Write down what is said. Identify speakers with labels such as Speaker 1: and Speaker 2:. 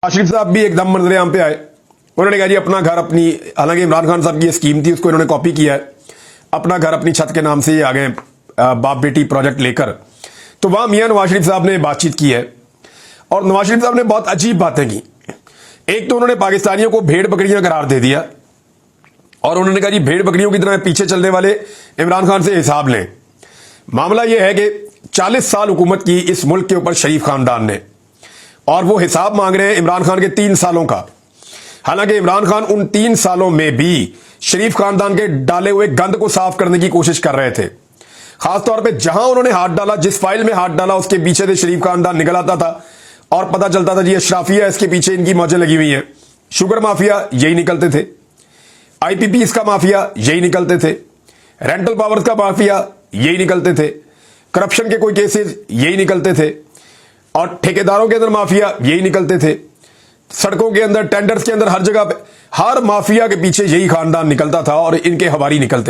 Speaker 1: आशिफ साहब भी एकदम मंजर-ए-आम पे आए। उन्होंने कहा जी अपना घर अपनी, हालांकि इमरान खान साहब की ये स्कीम थी, उसको इन्होंने कॉपी किया है, अपना घर अपनी छत के नाम से ये आ गए बाप बेटी प्रोजेक्ट लेकर। तो वहां मियां नवाज शरीफ साहब ने बातचीत की है और नवाज शरीफ साहब ने बहुत अजीब बातें की। एक तो उन्होंने पाकिस्तानियों को भेड़ बकरियां करार दे दिया और उन्होंने कहा जी भेड़ बकरियों की तरह पीछे चलने वाले इमरान खान से हिसाब लें। मामला यह है कि 40 साल हुकूमत की इस मुल्क के ऊपर शरीफ खानदान ने, और वो हिसाब मांग रहे हैं इमरान खान के 3 सालों का। हालांकि इमरान खान उन 3 सालों में भी शरीफ खानदान के डाले हुए गंद को साफ करने की कोशिश कर रहे थे। खासतौर पे जहां उन्होंने हाथ डाला, जिस फाइल में हाथ डाला, उसके पीछे से शरीफ खानदान निकल आता था और पता चलता था जी अशराफिया, इसके पीछे इनकी मौजें लगी हुई हैं। शुगर माफिया यही निकलते थे, आईपीपीएस का माफिया यही निकलते थे, रेंटल पावर्स का माफिया यही निकलते थे, करप्शन के कोई केसेस यही निकलते थे और ठेकेदारों के अंदर माफिया यही निकलते थे। सड़कों के अंदर, टेंडर्स के अंदर, हर जगह पे हर माफिया के पीछे यही खानदान निकलता था और इनके हवारी निकलते थे।